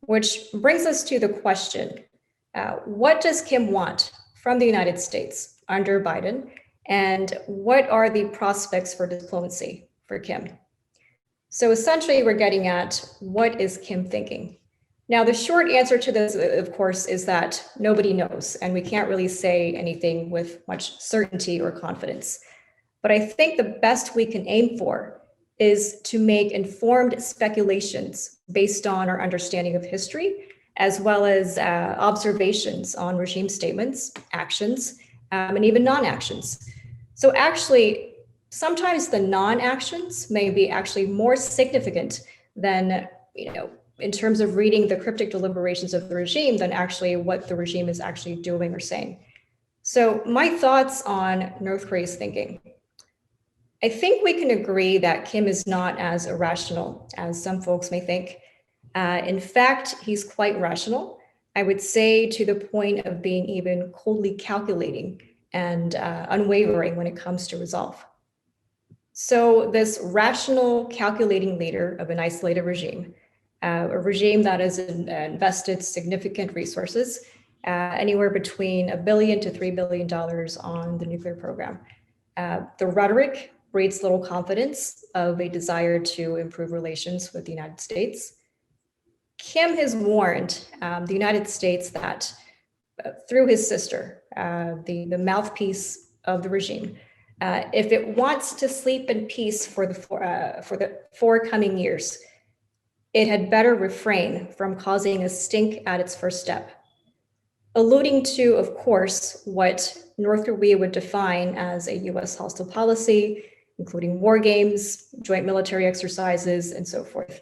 Which brings us to the question, what does Kim want from the United States under Biden, and what are the prospects for diplomacy for Kim? So essentially, we're getting at what is Kim thinking? Now, the short answer to this, of course, is that nobody knows, and we can't really say anything with much certainty or confidence. But I think the best we can aim for is to make informed speculations based on our understanding of history, as well as observations on regime statements, actions, and even non-actions. So actually, sometimes the non-actions may be actually more significant than, in terms of reading the cryptic deliberations of the regime than actually what the regime is actually doing or saying. So my thoughts on North Korea's thinking. I think we can agree that Kim is not as irrational as some folks may think. In fact, he's quite rational. I would say to the point of being even coldly calculating and unwavering when it comes to resolve. So this rational, calculating leader of an isolated regime, a regime that has invested significant resources, anywhere between $1 billion to $3 billion on the nuclear program. The rhetoric breeds little confidence of a desire to improve relations with the United States. Kim has warned the United States that through his sister, the mouthpiece of the regime, if it wants to sleep in peace for the forthcoming years, it had better refrain from causing a stink at its first step. Alluding to, of course, what North Korea would define as a US hostile policy, including war games, joint military exercises, and so forth.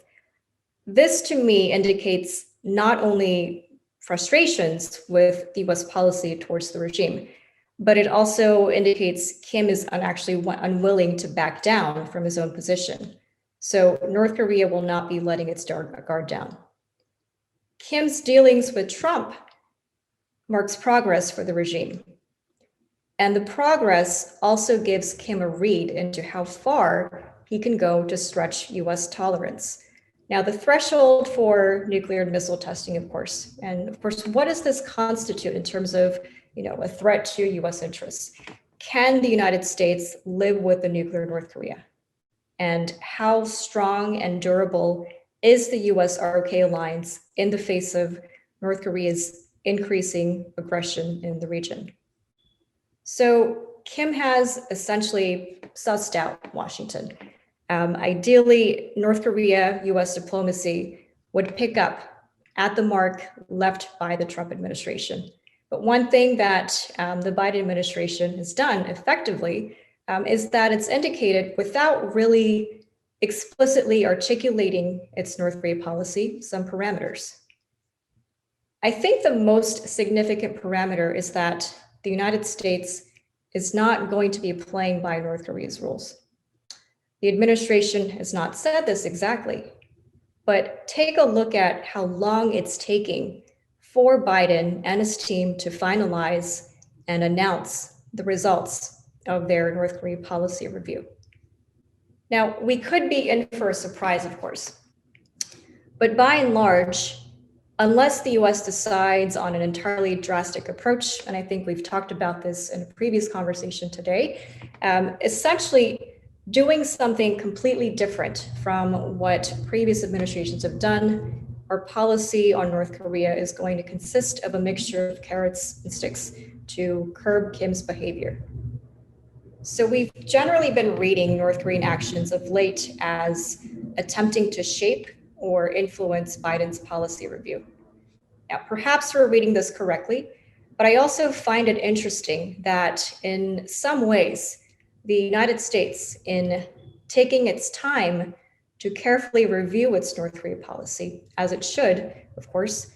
This to me indicates not only frustrations with the US policy towards the regime, but it also indicates Kim is actually unwilling to back down from his own position. So North Korea will not be letting its guard down. Kim's dealings with Trump marks progress for the regime. And the progress also gives Kim a read into how far he can go to stretch US tolerance. Now, the threshold for nuclear and missile testing, of course, and of course, what does this constitute in terms of, a threat to US interests? Can the United States live with the nuclear North Korea? And how strong and durable is the US-ROK alliance in the face of North Korea's increasing aggression in the region? So Kim has essentially sussed out Washington. Ideally, North Korea, US diplomacy would pick up at the mark left by the Trump administration. But one thing that the Biden administration has done effectively is that it's indicated, without really explicitly articulating its North Korea policy, some parameters. I think the most significant parameter is that the United States is not going to be playing by North Korea's rules. The administration has not said this exactly, but take a look at how long it's taking for Biden and his team to finalize and announce the results of their North Korea policy review. Now, we could be in for a surprise, of course, but by and large, unless the US decides on an entirely drastic approach, and I think we've talked about this in a previous conversation today, essentially doing something completely different from what previous administrations have done, our policy on North Korea is going to consist of a mixture of carrots and sticks to curb Kim's behavior. So we've generally been reading North Korean actions of late as attempting to shape or influence Biden's policy review. Now, perhaps we're reading this correctly, but I also find it interesting that in some ways, the United States, in taking its time to carefully review its North Korea policy, as it should, of course,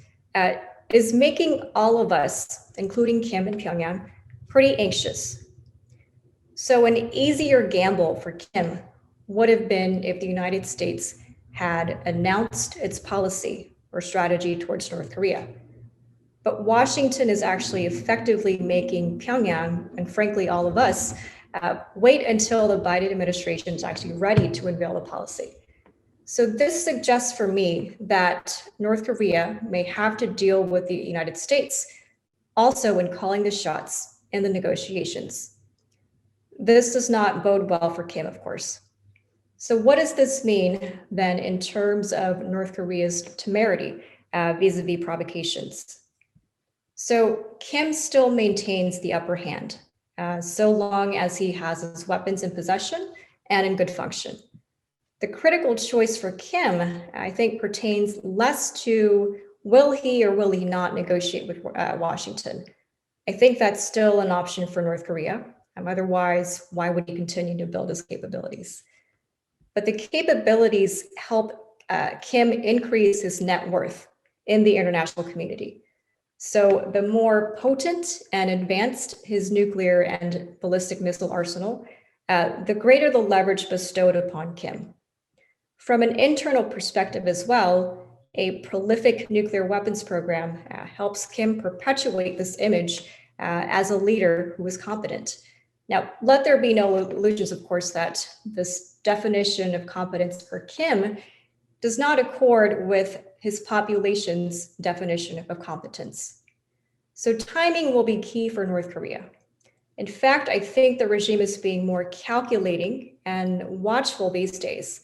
is making all of us, including Kim and Pyongyang, pretty anxious. So an easier gamble for Kim would have been if the United States had announced its policy or strategy towards North Korea. But Washington is actually effectively making Pyongyang, and frankly, all of us, wait until the Biden administration is actually ready to unveil the policy. So this suggests for me that North Korea may have to deal with the United States also in calling the shots in the negotiations. This does not bode well for Kim, of course. So what does this mean then in terms of North Korea's temerity vis-a-vis provocations? So Kim still maintains the upper hand, so long as he has his weapons in possession and in good function. The critical choice for Kim, I think, pertains less to will he or will he not negotiate with Washington. I think that's still an option for North Korea. Otherwise, why would he continue to build his capabilities? But the capabilities help Kim increase his net worth in the international community. So the more potent and advanced his nuclear and ballistic missile arsenal, the greater the leverage bestowed upon Kim. From an internal perspective as well, a prolific nuclear weapons program helps Kim perpetuate this image as a leader who is competent. Now, let there be no illusions, of course, that this definition of competence for Kim does not accord with his population's definition of competence. So timing will be key for North Korea. In fact, I think the regime is being more calculating and watchful these days,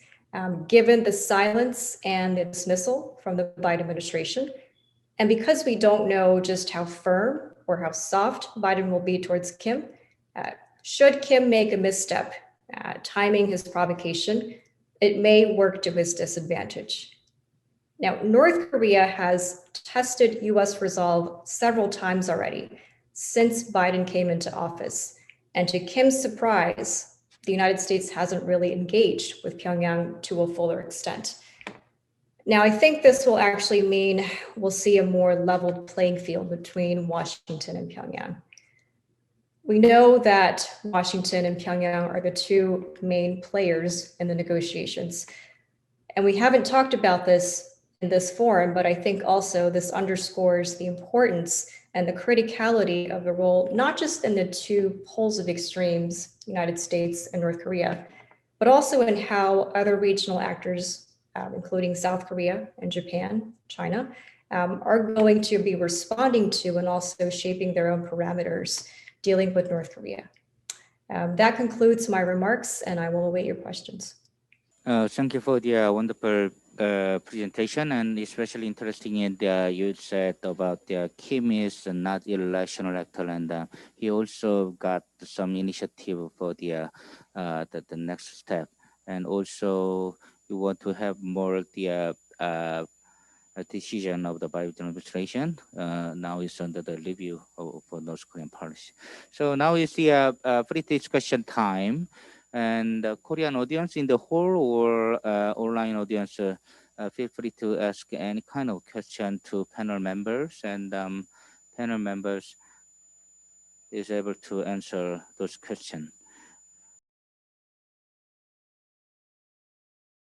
given the silence and the dismissal from the Biden administration. And because we don't know just how firm or how soft Biden will be towards Kim, should Kim make a misstep, timing his provocation, it may work to his disadvantage. Now, North Korea has tested US resolve several times already since Biden came into office. And to Kim's surprise, the United States hasn't really engaged with Pyongyang to a fuller extent. Now, I think this will actually mean we'll see a more leveled playing field between Washington and Pyongyang. We know that Washington and Pyongyang are the two main players in the negotiations. And we haven't talked about this in this forum, but I think also this underscores the importance and the criticality of the role, not just in the two poles of extremes, United States and North Korea, but also in how other regional actors, including South Korea and Japan, China, are going to be responding to and also shaping their own parameters dealing with North Korea. That concludes my remarks, and I will await your questions. Thank you for the wonderful presentation, and especially interesting in you said about Kim is not irrational actor, and he also got some initiative for the next step, and also you want to have more the decision of the Biden administration. Now is under the review for North Korean policy. So now is the free discussion time. And Korean audience in the hall or online audience, feel free to ask any kind of question to panel members, and panel members is able to answer those questions.